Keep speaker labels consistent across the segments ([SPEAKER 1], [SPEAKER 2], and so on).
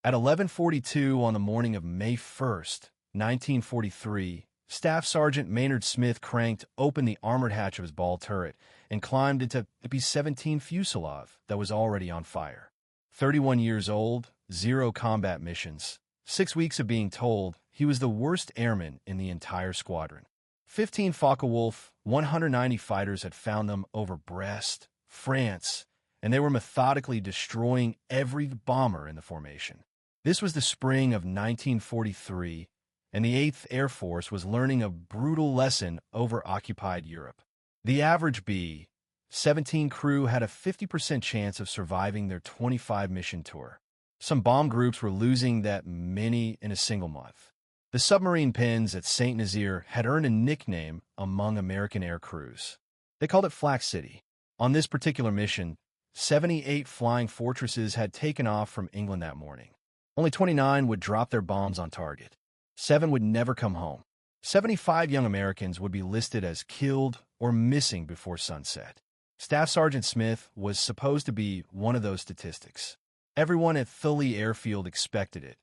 [SPEAKER 1] At 11:42 on the morning of May 1st, 1943, Staff Sergeant Maynard Smith cranked open the armored hatch of his ball turret and climbed into the B-17 fuselage that was already on fire. 31 years old, 0 combat missions, 6 weeks of being told he was the worst airman in the entire squadron. 15 Focke-Wulf 190 fighters had found them over Brest, France, and they were methodically destroying every bomber in the formation. This was the spring of 1943, and the 8th Air Force was learning a brutal lesson over occupied Europe. The average B-17 crew had a 50% chance of surviving their 25-mission tour. Some bomb groups were losing that many in a single month. The submarine pens at St. Nazaire had earned a nickname among American air crews. They called it Flak City. On this particular mission, 78 flying fortresses had taken off from England that morning. Only 29 would drop their bombs on target. 7 would never come home. 75 young Americans would be listed as killed or missing before sunset. Staff Sergeant Smith was supposed to be one of those statistics. Everyone at Thule Airfield expected it,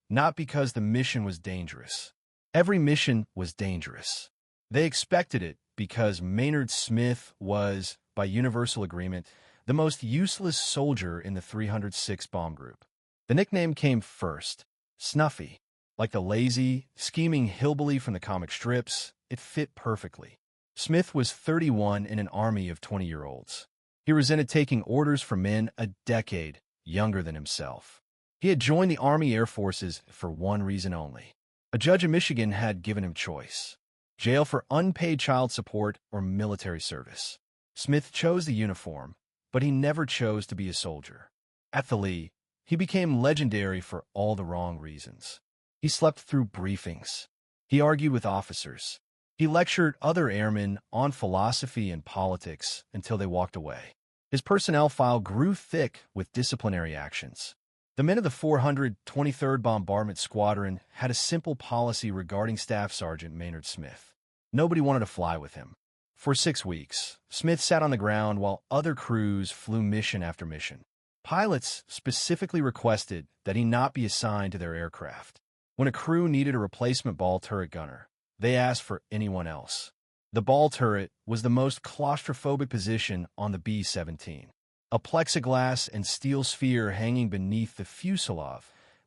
[SPEAKER 1] not because the mission was dangerous. Every mission was dangerous. They expected it because Maynard Smith was, by universal agreement, the most useless soldier in the 306 bomb group. The nickname came first, Snuffy. Like the lazy, scheming hillbilly from the comic strips, it fit perfectly. Smith was 31 in an army of 20-year-olds. He resented taking orders from men a decade younger than himself. He had joined the Army Air Forces for one reason only. A judge in Michigan had given him choice: jail for unpaid child support or military service. Smith chose the uniform, but he never chose to be a soldier. At Thule, he became legendary for all the wrong reasons. He slept through briefings. He argued with officers. He lectured other airmen on philosophy and politics until they walked away. His personnel file grew thick with disciplinary actions. The men of the 423rd Bombardment Squadron had a simple policy regarding Staff Sergeant Maynard Smith. Nobody wanted to fly with him. For 6 weeks, Smith sat on the ground while other crews flew mission after mission. Pilots specifically requested that he not be assigned to their aircraft. When a crew needed a replacement ball turret gunner, they asked for anyone else. The ball turret was the most claustrophobic position on the B-17. A plexiglass and steel sphere hanging beneath the fuselage,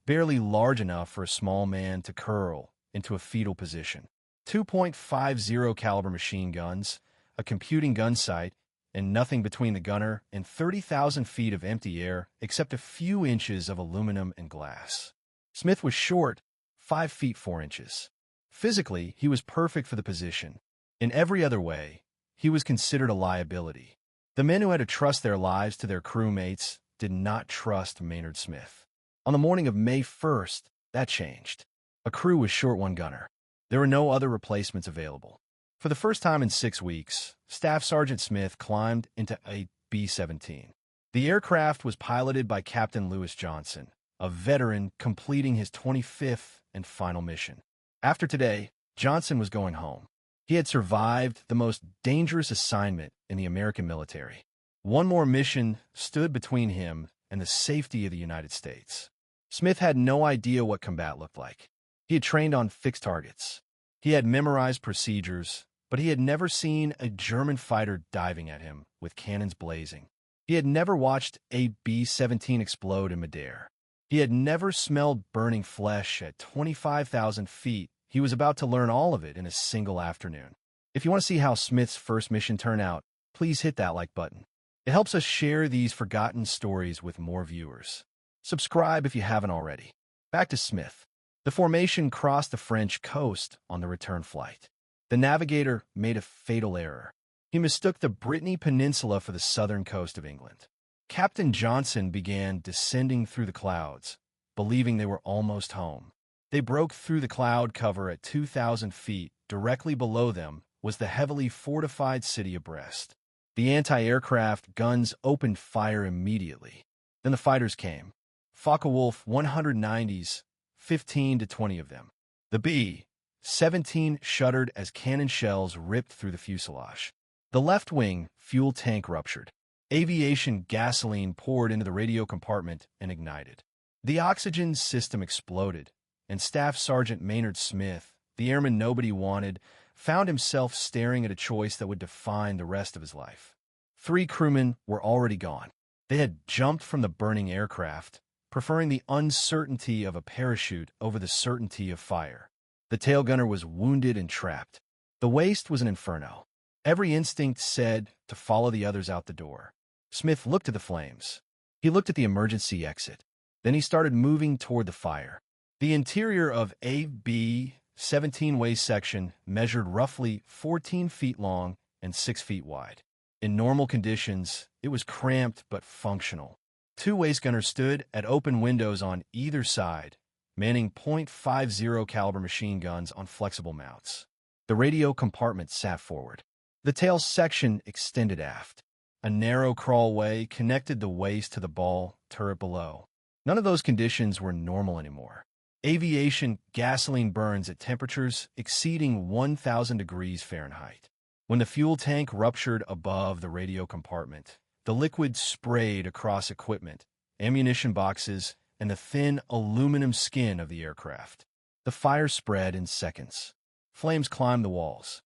[SPEAKER 1] barely large enough for a small man to curl into a fetal position. 2.50 caliber machine guns, a computing gun sight, and nothing between the gunner and 30,000 feet of empty air except a few inches of aluminum and glass. Smith was short, 5 feet 4 inches. Physically, he was perfect for the position. In every other way, he was considered a liability. The men who had to trust their lives to their crewmates did not trust Maynard Smith. On the morning of May 1st, that changed. A crew was short one gunner. There were no other replacements available. For the first time in 6 weeks, Staff Sergeant Smith climbed into a B-17. The aircraft was piloted by Captain Lewis Johnson, a veteran completing his 25th and final mission. After today, Johnson was going home. He had survived the most dangerous assignment in the American military. One more mission stood between him and the safety of the United States. Smith had no idea what combat looked like. He had trained on fixed targets. He had memorized procedures, but he had never seen a German fighter diving at him with cannons blazing. He had never watched a B-17 explode in midair. He had never smelled burning flesh at 25,000 feet. He was about to learn all of it in a single afternoon. If you want to see how Smith's first mission turned out, please hit that like button. It helps us share these forgotten stories with more viewers. Subscribe if you haven't already. Back to Smith. The formation crossed the French coast on the return flight. The navigator made a fatal error. He mistook the Brittany Peninsula for the southern coast of England. Captain Johnson began descending through the clouds, believing they were almost home. They broke through the cloud cover at 2,000 feet. Directly below them was the heavily fortified city of Brest. The anti-aircraft guns opened fire immediately. Then the fighters came. Focke-Wulf 190s, 15 to 20 of them. The B-17 shuddered as cannon shells ripped through the fuselage. The left wing fuel tank ruptured. Aviation gasoline poured into the radio compartment and ignited. The oxygen system exploded, and Staff Sergeant Maynard Smith, the airman nobody wanted, found himself staring at a choice that would define the rest of his life. 3 crewmen were already gone. They had jumped from the burning aircraft, preferring the uncertainty of a parachute over the certainty of fire. The tail gunner was wounded and trapped. The waist was an inferno. Every instinct said to follow the others out the door. Smith looked at the flames. He looked at the emergency exit. Then he started moving toward the fire. The interior of a B-17 waist section measured roughly 14 feet long and 6 feet wide. In normal conditions, it was cramped but functional. 2 waist gunners stood at open windows on either side, manning .50 caliber machine guns on flexible mounts. The radio compartment sat forward. The tail section extended aft. A narrow crawlway connected the waist to the ball turret below. None of those conditions were normal anymore. Aviation gasoline burns at temperatures exceeding 1,000 degrees Fahrenheit. When the fuel tank ruptured above the radio compartment, the liquid sprayed across equipment, ammunition boxes, and the thin aluminum skin of the aircraft. The fire spread in seconds. Flames climbed the walls.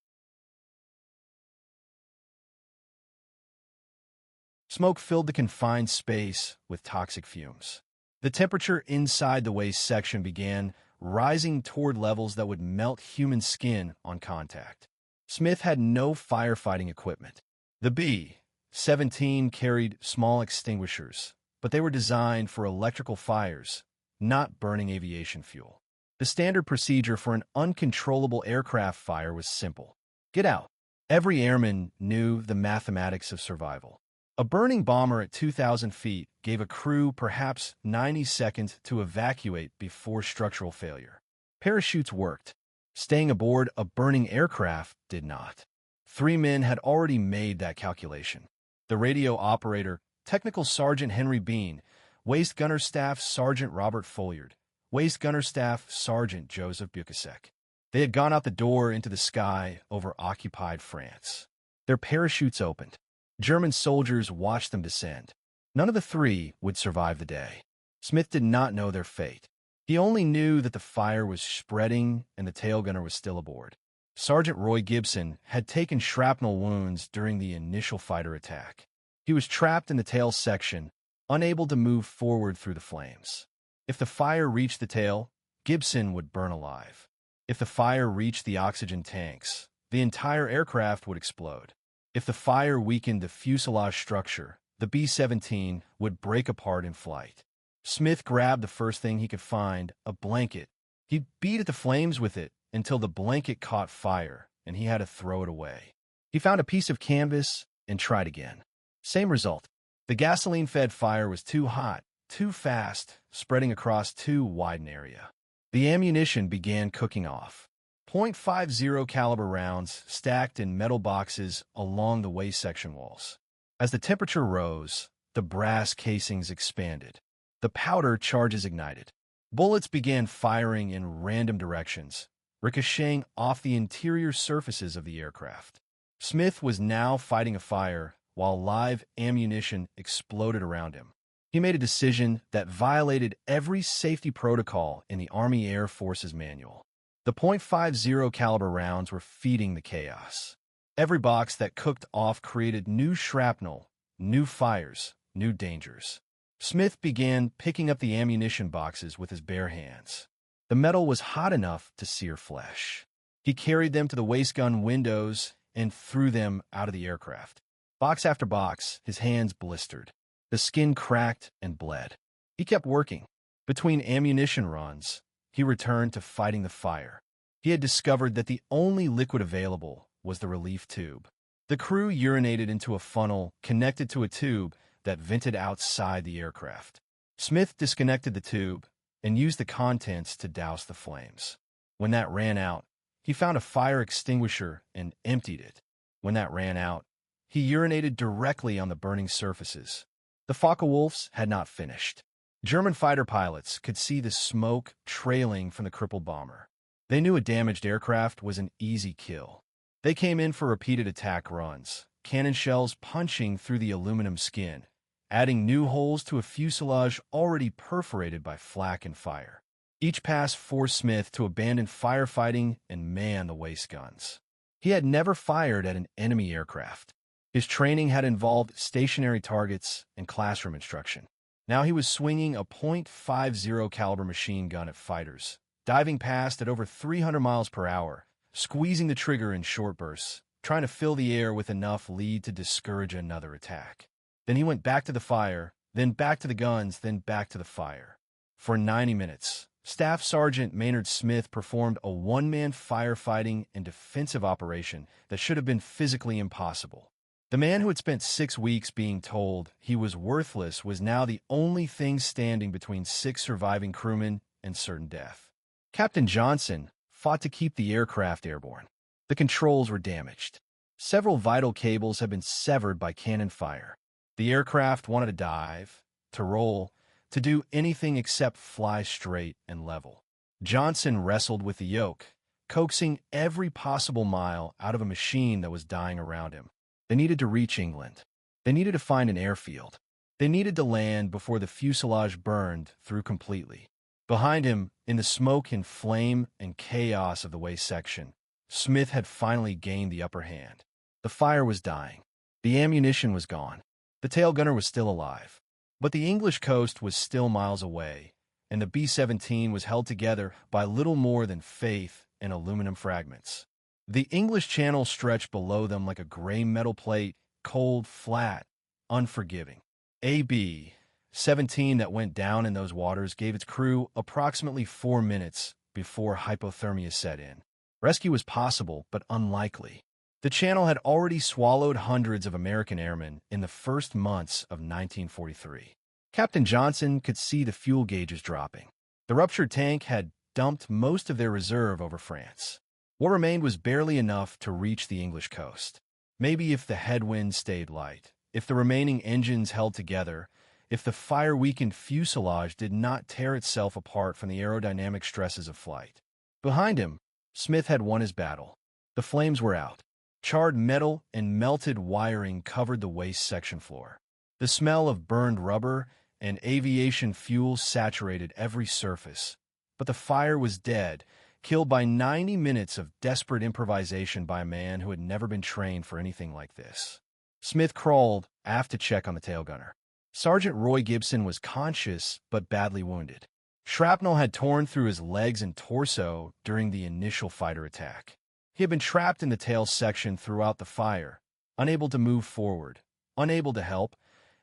[SPEAKER 1] Smoke filled the confined space with toxic fumes. The temperature inside the waist section began rising toward levels that would melt human skin on contact. Smith had no firefighting equipment. The B-17 carried small extinguishers, but they were designed for electrical fires, not burning aviation fuel. The standard procedure for an uncontrollable aircraft fire was simple. Get out. Every airman knew the mathematics of survival. A burning bomber at 2,000 feet gave a crew perhaps 90 seconds to evacuate before structural failure. Parachutes worked. Staying aboard a burning aircraft did not. 3 men had already made that calculation. The radio operator, Technical Sergeant Henry Bean, Waist Gunner Staff Sergeant Robert Folliard, Waist Gunner Staff Sergeant Joseph Bucasek. They had gone out the door into the sky over occupied France. Their parachutes opened. German soldiers watched them descend. None of the 3 would survive the day. Smith did not know their fate. He only knew that the fire was spreading and the tail gunner was still aboard. Sergeant Roy Gibson had taken shrapnel wounds during the initial fighter attack. He was trapped in the tail section, unable to move forward through the flames. If the fire reached the tail, Gibson would burn alive. If the fire reached the oxygen tanks, the entire aircraft would explode. If the fire weakened the fuselage structure, the B-17 would break apart in flight. Smith grabbed the first thing he could find, a blanket. He beat at the flames with it until the blanket caught fire, and he had to throw it away. He found a piece of canvas and tried again. Same result. The gasoline-fed fire was too hot, too fast, spreading across too wide an area. The ammunition began cooking off. .50 caliber rounds stacked in metal boxes along the waist section walls. As the temperature rose, the brass casings expanded. The powder charges ignited. Bullets began firing in random directions, ricocheting off the interior surfaces of the aircraft. Smith was now fighting a fire while live ammunition exploded around him. He made a decision that violated every safety protocol in the Army Air Force's manual. The .50 caliber rounds were feeding the chaos. Every box that cooked off created new shrapnel, new fires, new dangers. Smith began picking up the ammunition boxes with his bare hands. The metal was hot enough to sear flesh. He carried them to the waist gun windows and threw them out of the aircraft. Box after box, his hands blistered. The skin cracked and bled. He kept working. Between ammunition runs, he returned to fighting the fire. He had discovered that the only liquid available was the relief tube. The crew urinated into a funnel connected to a tube that vented outside the aircraft. Smith disconnected the tube and used the contents to douse the flames. When that ran out, he found a fire extinguisher and emptied it. When that ran out, he urinated directly on the burning surfaces. The Focke-Wulfs had not finished. German fighter pilots could see the smoke trailing from the crippled bomber. They knew a damaged aircraft was an easy kill. They came in for repeated attack runs, cannon shells punching through the aluminum skin, adding new holes to a fuselage already perforated by flak and fire. Each pass forced Smith to abandon firefighting and man the waist guns. He had never fired at an enemy aircraft. His training had involved stationary targets and classroom instruction. Now he was swinging a .50 caliber machine gun at fighters, diving past at over 300 miles per hour, squeezing the trigger in short bursts, trying to fill the air with enough lead to discourage another attack. Then he went back to the fire, then back to the guns, then back to the fire. For 90 minutes, Staff Sergeant Maynard Smith performed a one-man firefighting and defensive operation that should have been physically impossible. The man who had spent 6 weeks being told he was worthless was now the only thing standing between 6 surviving crewmen and certain death. Captain Johnson fought to keep the aircraft airborne. The controls were damaged. Several vital cables had been severed by cannon fire. The aircraft wanted to dive, to roll, to do anything except fly straight and level. Johnson wrestled with the yoke, coaxing every possible mile out of a machine that was dying around him. They needed to reach England. They needed to find an airfield. They needed to land before the fuselage burned through completely. Behind him, in the smoke and flame and chaos of the waist section, Smith had finally gained the upper hand. The fire was dying. The ammunition was gone. The tail gunner was still alive. But the English coast was still miles away, and the B-17 was held together by little more than faith and aluminum fragments. The English Channel stretched below them like a gray metal plate, cold, flat, unforgiving. A B-17 that went down in those waters gave its crew approximately 4 minutes before hypothermia set in. Rescue was possible, but unlikely. The Channel had already swallowed hundreds of American airmen in the first months of 1943. Captain Johnson could see the fuel gauges dropping. The ruptured tank had dumped most of their reserve over France. What remained was barely enough to reach the English coast. Maybe if the headwind stayed light, if the remaining engines held together, if the fire-weakened fuselage did not tear itself apart from the aerodynamic stresses of flight. Behind him, Smith had won his battle. The flames were out. Charred metal and melted wiring covered the waist section floor. The smell of burned rubber and aviation fuel saturated every surface. But the fire was dead, killed by 90 minutes of desperate improvisation by a man who had never been trained for anything like this. Smith crawled aft to check on the tail gunner. Sergeant Roy Gibson was conscious but badly wounded. Shrapnel had torn through his legs and torso during the initial fighter attack. He had been trapped in the tail section throughout the fire, unable to move forward, unable to help,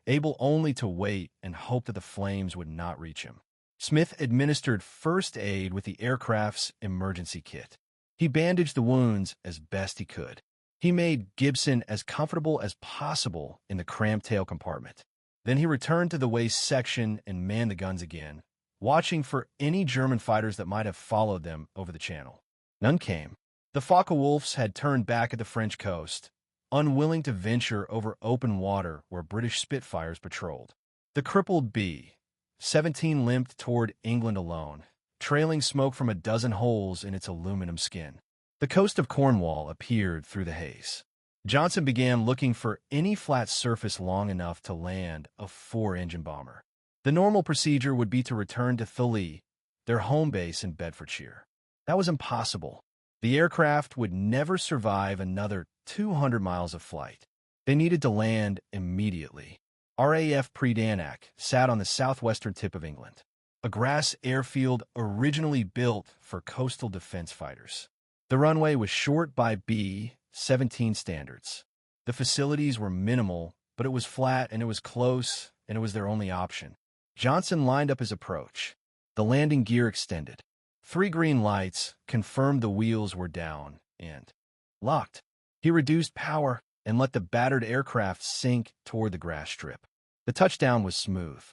[SPEAKER 1] able only to wait and hope that the flames would not reach him. Smith administered first aid with the aircraft's emergency kit. He bandaged the wounds as best he could. He made Gibson as comfortable as possible in the cramped tail compartment. Then he returned to the waist section and manned the guns again, watching for any German fighters that might have followed them over the channel. None came. The Focke-Wulfs had turned back at the French coast, unwilling to venture over open water where British Spitfires patrolled. The crippled B-17 limped toward England alone, trailing smoke from a dozen holes in its aluminum skin. The coast of Cornwall appeared through the haze. Johnson began looking for any flat surface long enough to land a 4-engine bomber. The normal procedure would be to return to Focke, their home base in Bedfordshire. That was impossible. The aircraft would never survive another 200 miles of flight. They needed to land immediately. RAF Predanak sat on the southwestern tip of England, a grass airfield originally built for coastal defense fighters. The runway was short by B-17 standards. The facilities were minimal, but it was flat and it was close, and it was their only option. Johnson lined up his approach. The landing gear extended. 3 green lights confirmed the wheels were down and locked. He reduced power and let the battered aircraft sink toward the grass strip. The touchdown was smooth.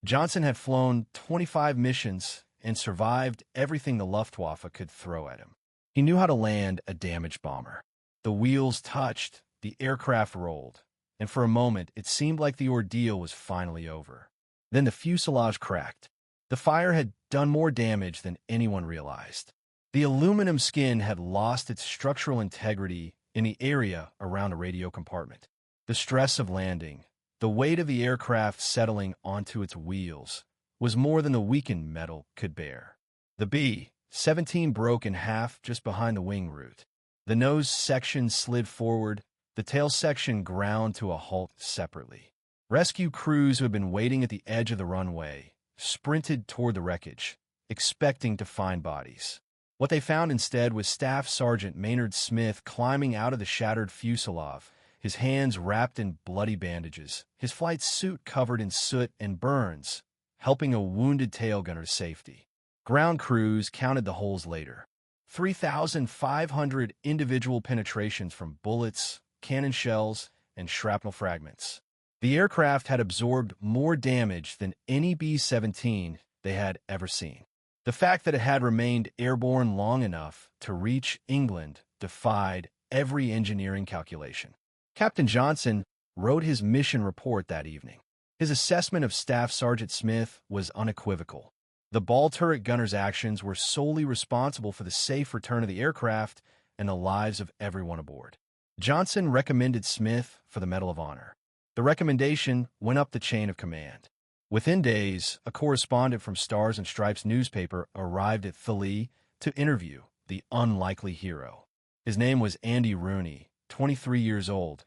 [SPEAKER 1] Johnson had flown 25 missions and survived everything the Luftwaffe could throw at him. He knew how to land a damaged bomber. The wheels touched, the aircraft rolled, and for a moment it seemed like the ordeal was finally over. Then the fuselage cracked. The fire had done more damage than anyone realized. The aluminum skin had lost its structural integrity in the area around a radio compartment. The stress of landing, The weight of the aircraft settling onto its wheels was more than the weakened metal could bear. The B-17 broke in half just behind the wing root. The nose section slid forward, the tail section ground to a halt separately. Rescue crews who had been waiting at the edge of the runway sprinted toward the wreckage, expecting to find bodies. What they found instead was Staff Sergeant Maynard Smith climbing out of the shattered fuselage, his hands wrapped in bloody bandages, his flight suit covered in soot and burns, helping a wounded tail gunner to safety. Ground crews counted the holes later. 3,500 individual penetrations from bullets, cannon shells, and shrapnel fragments. The aircraft had absorbed more damage than any B-17 they had ever seen. The fact that it had remained airborne long enough to reach England defied every engineering calculation. Captain Johnson wrote his mission report that evening. His assessment of Staff Sergeant Smith was unequivocal. The ball turret gunner's actions were solely responsible for the safe return of the aircraft and the lives of everyone aboard. Johnson recommended Smith for the Medal of Honor. The recommendation went up the chain of command. Within days, a correspondent from Stars and Stripes newspaper arrived at Focke to interview the unlikely hero. His name was Andy Rooney, 23 years old,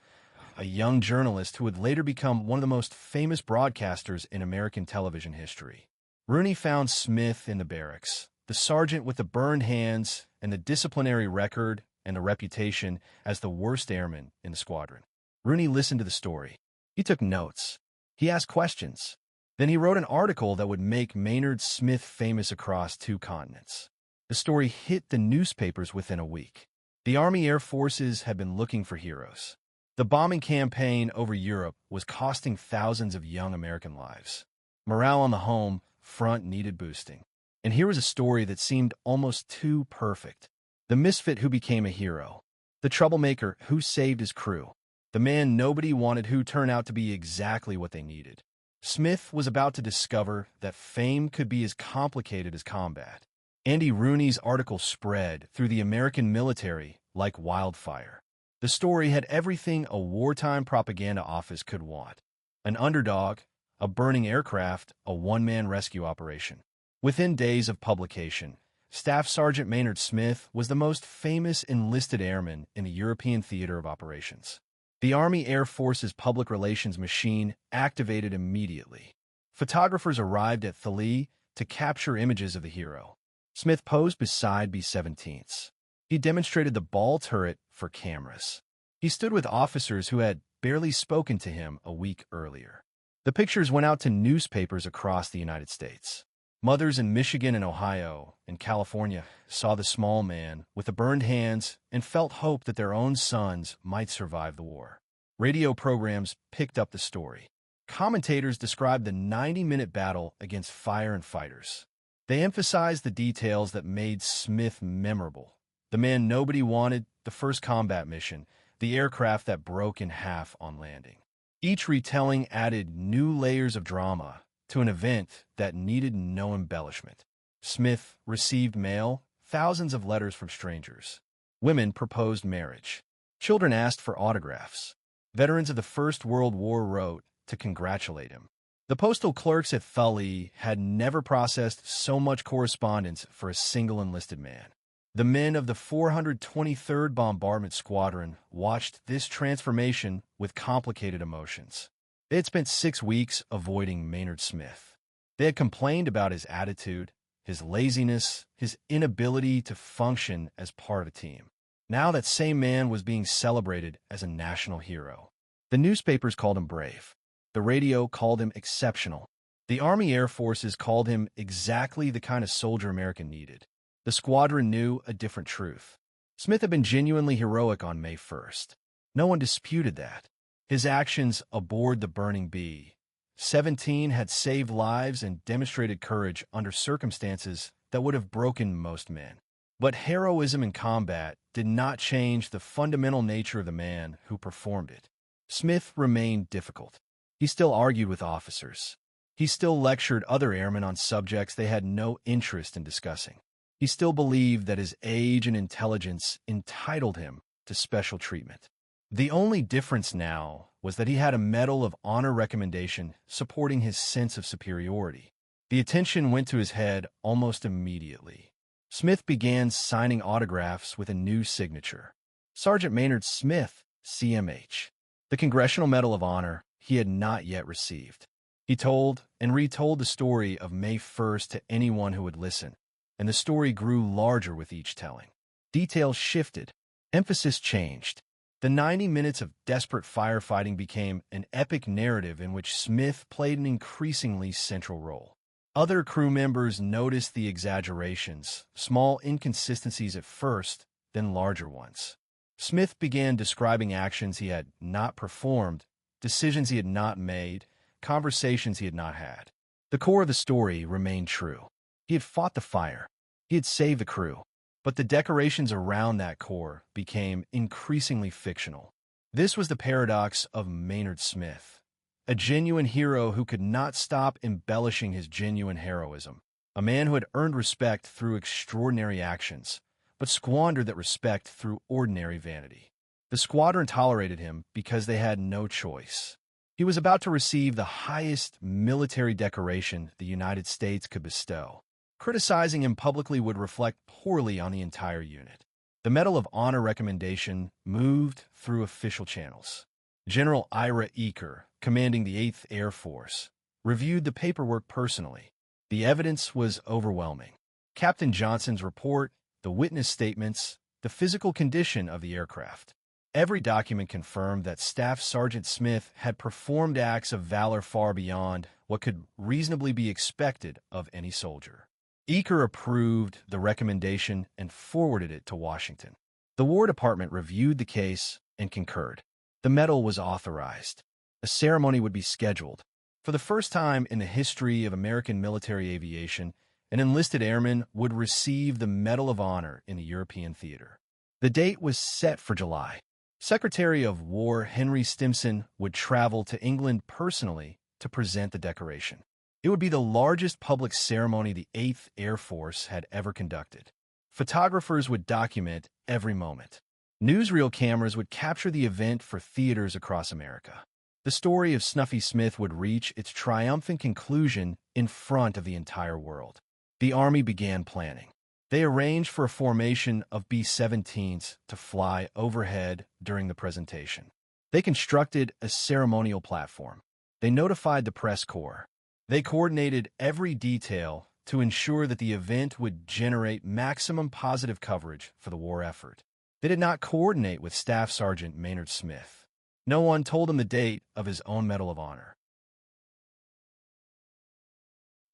[SPEAKER 1] a young journalist who would later become one of the most famous broadcasters in American television history. Rooney found Smith in the barracks, the sergeant with the burned hands and the disciplinary record and the reputation as the worst airman in the squadron. Rooney listened to the story. He took notes. He asked questions. Then he wrote an article that would make Maynard Smith famous across 2 continents. The story hit the newspapers within a week. The Army Air Forces had been looking for heroes. The bombing campaign over Europe was costing thousands of young American lives. Morale on the home front needed boosting. And here was a story that seemed almost too perfect. The misfit who became a hero. The troublemaker who saved his crew. The man nobody wanted who turned out to be exactly what they needed. Smith was about to discover that fame could be as complicated as combat. Andy Rooney's article spread through the American military like wildfire. The story had everything a wartime propaganda office could want. An underdog, a burning aircraft, a one-man rescue operation. Within days of publication, Staff Sergeant Maynard Smith was the most famous enlisted airman in the European theater of operations. The Army Air Force's public relations machine activated immediately. Photographers arrived at Focke to capture images of the hero. Smith posed beside B-17s. He demonstrated the ball turret for cameras. He stood with officers who had barely spoken to him a week earlier. The pictures went out to newspapers across the United States. Mothers in Michigan and Ohio and California saw the small man with the burned hands and felt hope that their own sons might survive the war. Radio programs picked up the story. Commentators described the 90-minute battle against fire and fighters. They emphasized the details that made Smith memorable. The man nobody wanted, the first combat mission, the aircraft that broke in half on landing. Each retelling added new layers of drama to an event that needed no embellishment. Smith received mail, thousands of letters from strangers. Women proposed marriage. Children asked for autographs. Veterans of the First World War wrote to congratulate him. The postal clerks at Focke had never processed so much correspondence for a single enlisted man. The men of the 423rd Bombardment Squadron watched this transformation with complicated emotions. They had spent 6 weeks avoiding Maynard Smith. They had complained about his attitude, his laziness, his inability to function as part of a team. Now that same man was being celebrated as a national hero. The newspapers called him brave. The radio called him exceptional. The Army Air Forces called him exactly the kind of soldier America needed. The squadron knew a different truth. Smith had been genuinely heroic on May 1st. No one disputed that. His actions aboard the burning B-17 had saved lives and demonstrated courage under circumstances that would have broken most men. But heroism in combat did not change the fundamental nature of the man who performed it. Smith remained difficult. He still argued with officers. He still lectured other airmen on subjects they had no interest in discussing. He still believed that his age and intelligence entitled him to special treatment. The only difference now was that he had a Medal of Honor recommendation supporting his sense of superiority. The attention went to his head almost immediately. Smith began signing autographs with a new signature. Sergeant Maynard Smith, CMH. The Congressional Medal of Honor he had not yet received. He told and retold the story of May 1st to anyone who would listen, and the story grew larger with each telling. Details shifted. Emphasis changed. The 90 minutes of desperate firefighting became an epic narrative in which Smith played an increasingly central role. Other crew members noticed the exaggerations, small inconsistencies at first, then larger ones. Smith began describing actions he had not performed, decisions he had not made, conversations he had not had. The core of the story remained true. He had fought the fire. He had saved the crew. But the decorations around that core became increasingly fictional. This was the paradox of Maynard Smith, a genuine hero who could not stop embellishing his genuine heroism, a man who had earned respect through extraordinary actions, but squandered that respect through ordinary vanity. The squadron tolerated him because they had no choice. He was about to receive the highest military decoration the United States could bestow. Criticizing him publicly would reflect poorly on the entire unit. The Medal of Honor recommendation moved through official channels. General Ira Eaker, commanding the 8th Air Force, reviewed the paperwork personally. The evidence was overwhelming. Captain Johnson's report, the witness statements, the physical condition of the aircraft. Every document confirmed that Staff Sergeant Smith had performed acts of valor far beyond what could reasonably be expected of any soldier. Eaker approved the recommendation and forwarded it to Washington. The War Department reviewed the case and concurred. The medal was authorized. A ceremony would be scheduled. For the first time in the history of American military aviation, an enlisted airman would receive the Medal of Honor in the European theater. The date was set for July. Secretary of War Henry Stimson would travel to England personally to present the decoration. It would be the largest public ceremony the 8th Air Force had ever conducted. Photographers would document every moment. Newsreel cameras would capture the event for theaters across America. The story of Snuffy Smith would reach its triumphant conclusion in front of the entire world. The Army began planning. They arranged for a formation of B-17s to fly overhead during the presentation. They constructed a ceremonial platform. They notified the press corps. They coordinated every detail to ensure that the event would generate maximum positive coverage for the war effort. They did not coordinate with Staff Sergeant Maynard Smith. No one told him the date of his own Medal of Honor.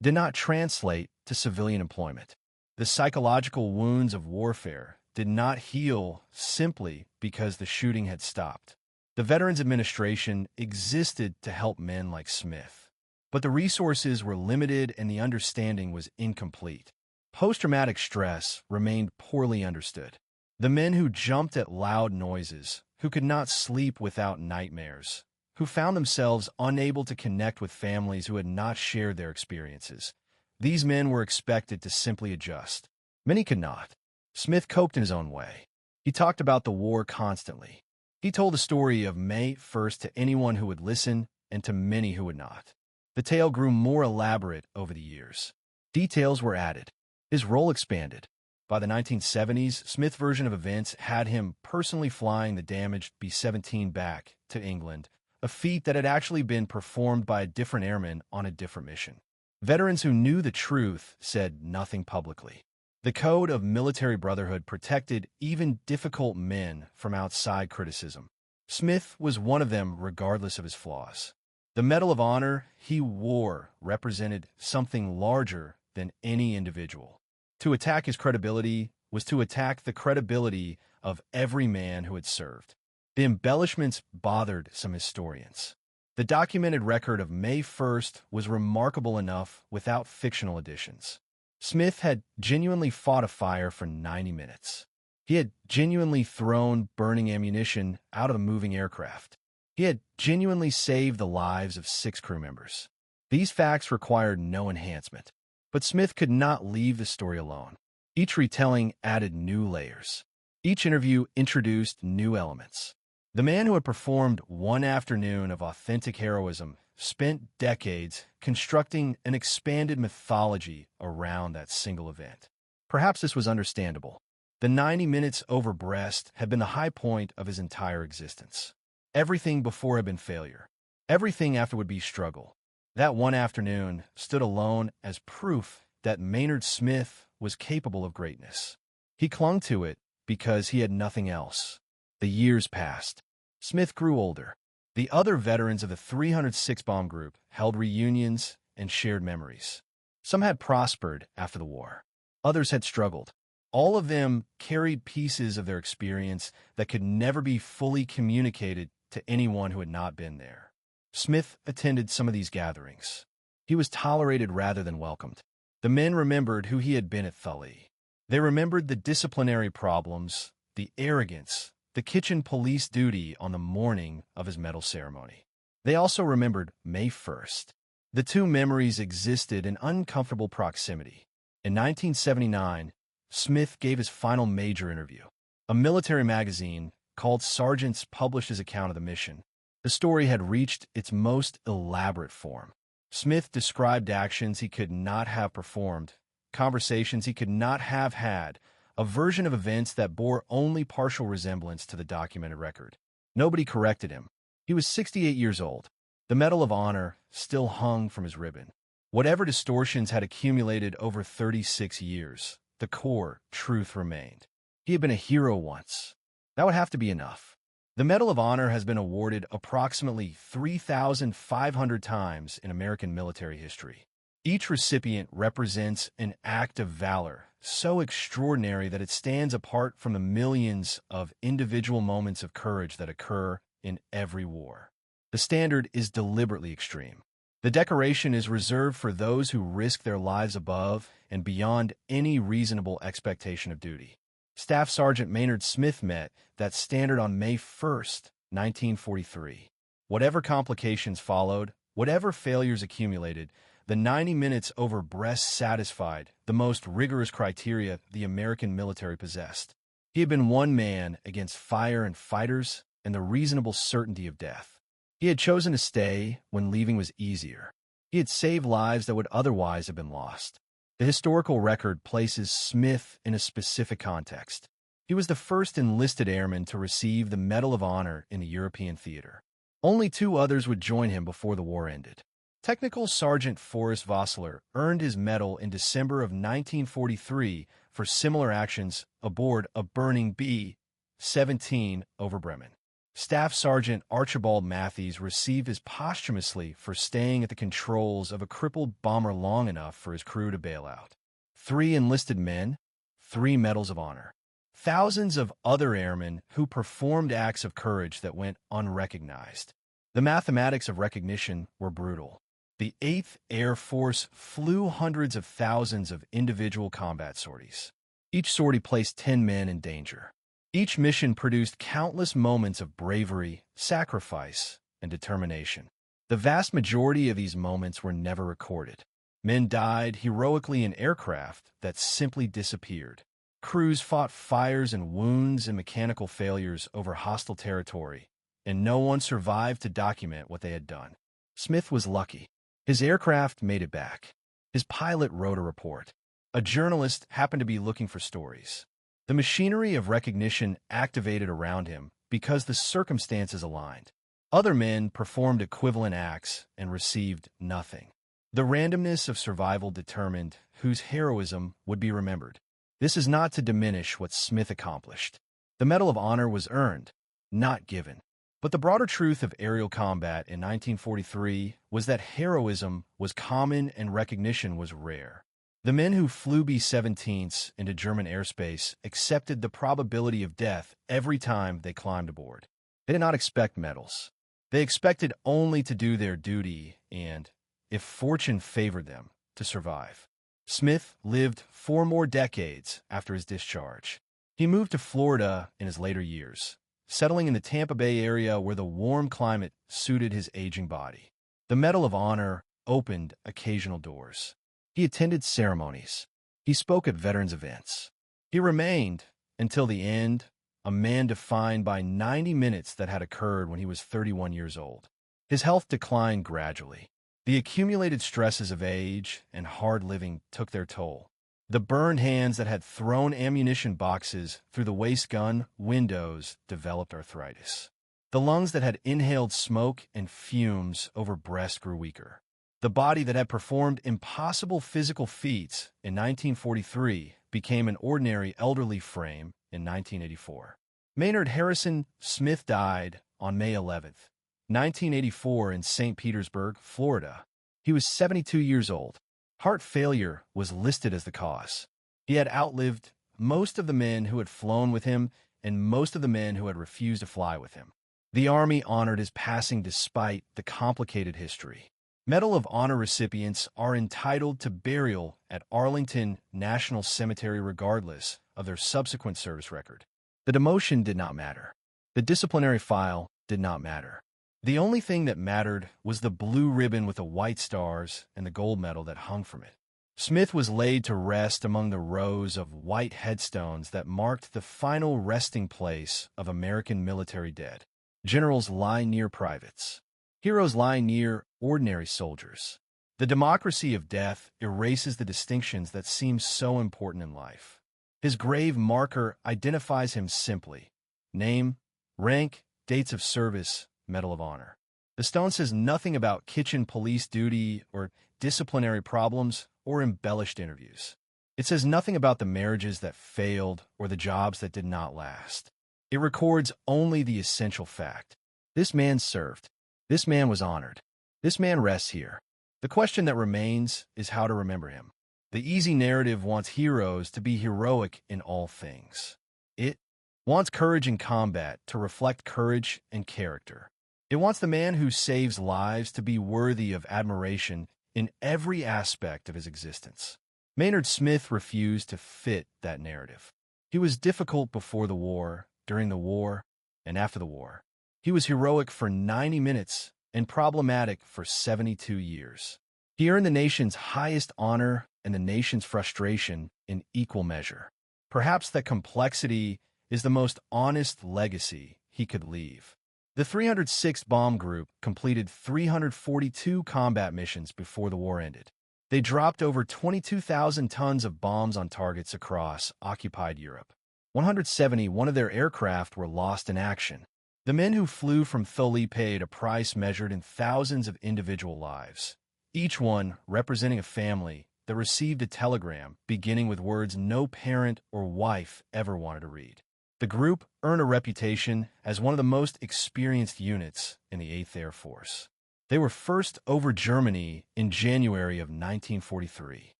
[SPEAKER 1] Did not translate to civilian employment. The psychological wounds of warfare did not heal simply because the shooting had stopped. The Veterans Administration existed to help men like Smith. But the resources were limited and the understanding was incomplete. Post-traumatic stress remained poorly understood. The men who jumped at loud noises, who could not sleep without nightmares, who found themselves unable to connect with families who had not shared their experiences. These men were expected to simply adjust. Many could not. Smith coped in his own way. He talked about the war constantly. He told the story of May 1st to anyone who would listen and to many who would not. The tale grew more elaborate over the years. Details were added. His role expanded. By the 1970s, Smith's version of events had him personally flying the damaged B-17 back to England, a feat that had actually been performed by a different airman on a different mission. Veterans who knew the truth said nothing publicly. The code of military brotherhood protected even difficult men from outside criticism. Smith was one of them regardless of his flaws. The Medal of Honor he wore represented something larger than any individual. To attack his credibility was to attack the credibility of every man who had served. The embellishments bothered some historians. The documented record of May 1st was remarkable enough without fictional additions. Smith had genuinely fought a fire for 90 minutes. He had genuinely thrown burning ammunition out of a moving aircraft. He had genuinely saved the lives of 6 crew members. These facts required no enhancement. But Smith could not leave the story alone. Each retelling added new layers. Each interview introduced new elements. The man who had performed one afternoon of authentic heroism spent decades constructing an expanded mythology around that single event. Perhaps this was understandable. The 90 minutes over Brest had been the high point of his entire existence. Everything before had been failure. Everything after would be struggle. That one afternoon stood alone as proof that Maynard Smith was capable of greatness. He clung to it because he had nothing else. The years passed. Smith grew older. The other veterans of the 306 Bomb Group held reunions and shared memories. Some had prospered after the war. Others had struggled. All of them carried pieces of their experience that could never be fully communicated to anyone who had not been there. Smith attended some of these gatherings. He was tolerated rather than welcomed. The men remembered who he had been at Thule. They remembered the disciplinary problems, the arrogance, the kitchen police duty on the morning of his medal ceremony. They also remembered May 1st. The two memories existed in uncomfortable proximity. In 1979, Smith gave his final major interview. A military magazine called Sergeants published his account of the mission. The story had reached its most elaborate form. Smith described actions he could not have performed, conversations he could not have had, a version of events that bore only partial resemblance to the documented record. Nobody corrected him. He was 68 years old. The Medal of Honor still hung from his ribbon. Whatever distortions had accumulated over 36 years, the core truth remained. He had been a hero once. That would have to be enough. The Medal of Honor has been awarded approximately 3,500 times in American military history. Each recipient represents an act of valor so extraordinary that it stands apart from the millions of individual moments of courage that occur in every war. The standard is deliberately extreme. The decoration is reserved for those who risk their lives above and beyond any reasonable expectation of duty. Staff Sergeant Maynard Smith met that standard on May 1st, 1943. Whatever complications followed, whatever failures accumulated, the 90 minutes over Brest satisfied the most rigorous criteria the American military possessed. He had been one man against fire and fighters and the reasonable certainty of death. He had chosen to stay when leaving was easier. He had saved lives that would otherwise have been lost. The historical record places Smith in a specific context. He was the first enlisted airman to receive the Medal of Honor in the European theater. Only two others would join him before the war ended. Technical Sergeant Forrest Vossler earned his medal in December of 1943 for similar actions aboard a burning B-17 over Bremen. Staff Sergeant Archibald Matthews received his posthumously for staying at the controls of a crippled bomber long enough for his crew to bail out. 3 enlisted men, 3 medals of honor. Thousands of other airmen who performed acts of courage that went unrecognized. The mathematics of recognition were brutal. The 8th Air Force flew hundreds of thousands of individual combat sorties. Each sortie placed 10 men in danger. Each mission produced countless moments of bravery, sacrifice, and determination. The vast majority of these moments were never recorded. Men died heroically in aircraft that simply disappeared. Crews fought fires and wounds and mechanical failures over hostile territory, and no one survived to document what they had done. Smith was lucky. His aircraft made it back. His pilot wrote a report. A journalist happened to be looking for stories. The machinery of recognition activated around him because the circumstances aligned. Other men performed equivalent acts and received nothing. The randomness of survival determined whose heroism would be remembered. This is not to diminish what Smith accomplished. The Medal of Honor was earned, not given. But the broader truth of aerial combat in 1943 was that heroism was common and recognition was rare. The men who flew B-17s into German airspace accepted the probability of death every time they climbed aboard. They did not expect medals. They expected only to do their duty and, if fortune favored them, to survive. Smith lived 4 more decades after his discharge. He moved to Florida in his later years, settling in the Tampa Bay area where the warm climate suited his aging body. The Medal of Honor opened occasional doors. He attended ceremonies. He spoke at veterans events. He remained, until the end, a man defined by 90 minutes that had occurred when he was 31 years old. His health declined gradually. The accumulated stresses of age and hard living took their toll. The burned hands that had thrown ammunition boxes through the waste gun windows developed arthritis. The lungs that had inhaled smoke and fumes over Brest grew weaker. The body that had performed impossible physical feats in 1943 became an ordinary elderly frame in 1984. Maynard Harrison Smith died on May 11th, 1984 in St. Petersburg, Florida. He was 72 years old. Heart failure was listed as the cause. He had outlived most of the men who had flown with him and most of the men who had refused to fly with him. The Army honored his passing despite the complicated history. Medal of Honor recipients are entitled to burial at Arlington National Cemetery regardless of their subsequent service record. The demotion did not matter. The disciplinary file did not matter. The only thing that mattered was the blue ribbon with the white stars and the gold medal that hung from it. Smith was laid to rest among the rows of white headstones that marked the final resting place of American military dead. Generals lie near privates. Heroes lie near ordinary soldiers. The democracy of death erases the distinctions that seem so important in life. His grave marker identifies him simply: name, rank, dates of service, Medal of Honor. The stone says nothing about kitchen police duty or disciplinary problems or embellished interviews. It says nothing about the marriages that failed or the jobs that did not last. It records only the essential fact. This man served. This man was honored. This man rests here. The question that remains is how to remember him. The easy narrative wants heroes to be heroic in all things. It wants courage in combat to reflect courage and character. It wants the man who saves lives to be worthy of admiration in every aspect of his existence. Maynard Smith refused to fit that narrative. He was difficult before the war, during the war, and after the war. He was heroic for 90 minutes and problematic for 72 years. He earned the nation's highest honor and the nation's frustration in equal measure. Perhaps that complexity is the most honest legacy he could leave. The 306th Bomb Group completed 342 combat missions before the war ended. They dropped over 22,000 tons of bombs on targets across occupied Europe. 171 of their aircraft were lost in action. The men who flew from Focke-Wulf paid a price measured in thousands of individual lives, each one representing a family that received a telegram beginning with words no parent or wife ever wanted to read. The group earned a reputation as one of the most experienced units in the 8th Air Force. They were first over Germany in January of 1943.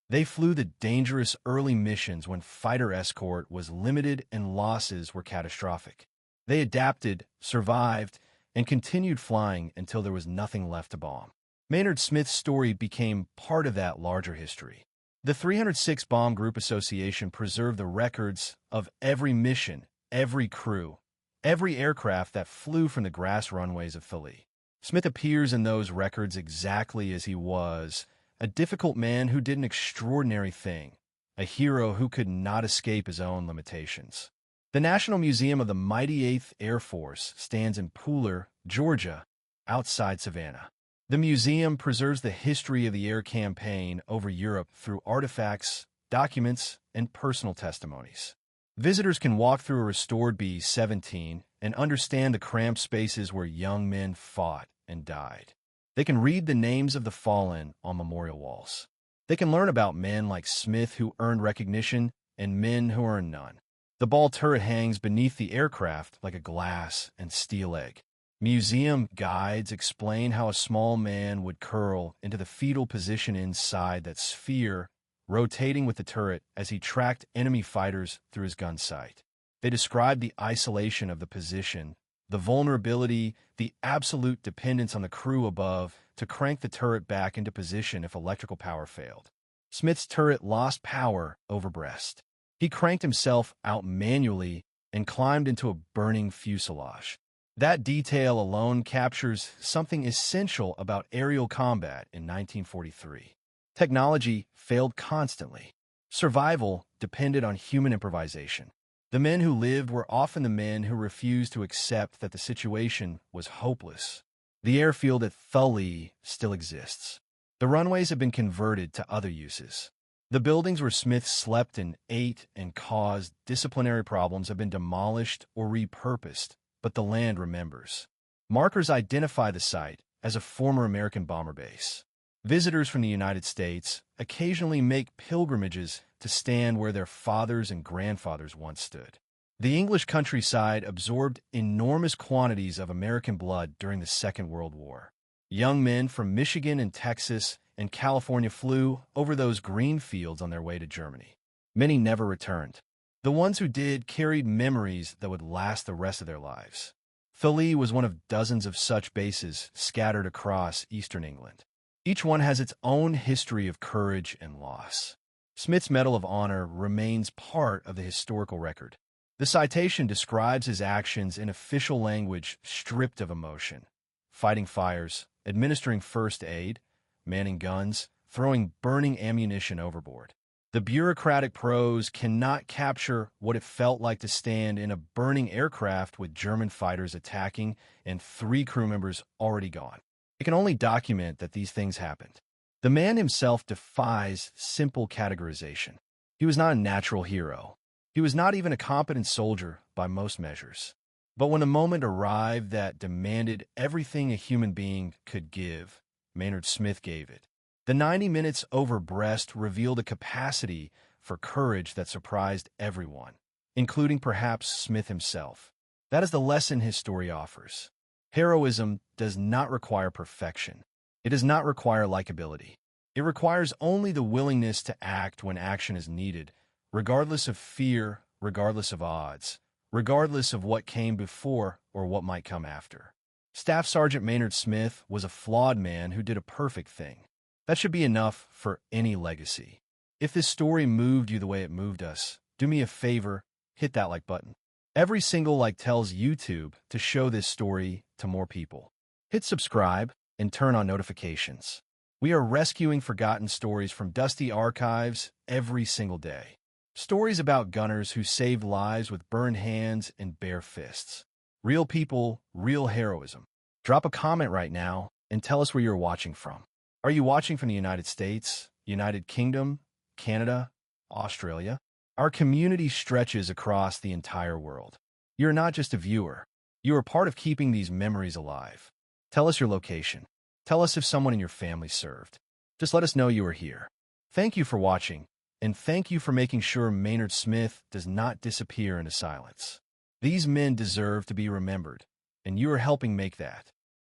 [SPEAKER 1] They flew the dangerous early missions when fighter escort was limited and losses were catastrophic. They adapted, survived, and continued flying until there was nothing left to bomb. Maynard Smith's story became part of that larger history. The 306 Bomb Group Association preserved the records of every mission, every crew, every aircraft that flew from the grass runways of Focke-Wulf. Smith appears in those records exactly as he was, a difficult man who did an extraordinary thing, a hero who could not escape his own limitations. The National Museum of the Mighty 8th Air Force stands in Pooler, Georgia, outside Savannah. The museum preserves the history of the air campaign over Europe through artifacts, documents, and personal testimonies. Visitors can walk through a restored B-17 and understand the cramped spaces where young men fought and died. They can read the names of the fallen on memorial walls. They can learn about men like Smith who earned recognition and men who earned none. The ball turret hangs beneath the aircraft like a glass and steel egg. Museum guides explain how a small man would curl into the fetal position inside that sphere, rotating with the turret as he tracked enemy fighters through his gun sight. They describe the isolation of the position, the vulnerability, the absolute dependence on the crew above to crank the turret back into position if electrical power failed. Smith's turret lost power over Brest. He cranked himself out manually and climbed into a burning fuselage. That detail alone captures something essential about aerial combat in 1943. Technology failed constantly. Survival depended on human improvisation. The men who lived were often the men who refused to accept that the situation was hopeless. The airfield at Focke-Wulf still exists. The runways have been converted to other uses. The buildings where Smiths slept and ate and caused disciplinary problems have been demolished or repurposed, but the land remembers. Markers identify the site as a former American bomber base. Visitors from the United States occasionally make pilgrimages to stand where their fathers and grandfathers once stood. The English countryside absorbed enormous quantities of American blood during the Second World War. Young men from Michigan and Texas and California flew over those green fields on their way to Germany. Many never returned. The ones who did carried memories that would last the rest of their lives. Focke was one of dozens of such bases scattered across eastern England. Each one has its own history of courage and loss. Smith's Medal of Honor remains part of the historical record. The citation describes his actions in official language stripped of emotion: fighting fires, administering first aid, manning guns, throwing burning ammunition overboard. The bureaucratic prose cannot capture what it felt like to stand in a burning aircraft with German fighters attacking and 3 crew members already gone. It can only document that these things happened. The man himself defies simple categorization. He was not a natural hero. He was not even a competent soldier by most measures. But when the moment arrived that demanded everything a human being could give, Maynard Smith gave it. The 90 minutes over Brest revealed a capacity for courage that surprised everyone, including perhaps Smith himself. That is the lesson his story offers. Heroism does not require perfection. It does not require likability. It requires only the willingness to act when action is needed, regardless of fear, regardless of odds, regardless of what came before or what might come after. Staff Sergeant Maynard Smith was a flawed man who did a perfect thing. That should be enough for any legacy. If this story moved you the way it moved us, do me a favor, hit that like button. Every single like tells YouTube to show this story to more people. Hit subscribe and turn on notifications. We are rescuing forgotten stories from dusty archives every single day. Stories about gunners who saved lives with burned hands and bare fists. Real people, real heroism. Drop a comment right now and tell us where you're watching from. Are you watching from the United States, United Kingdom, Canada, Australia? Our community stretches across the entire world. You're not just a viewer. You are part of keeping these memories alive. Tell us your location. Tell us if someone in your family served. Just let us know you are here. Thank you for watching, and thank you for making sure Maynard Smith does not disappear into silence. These men deserve to be remembered, and you are helping make that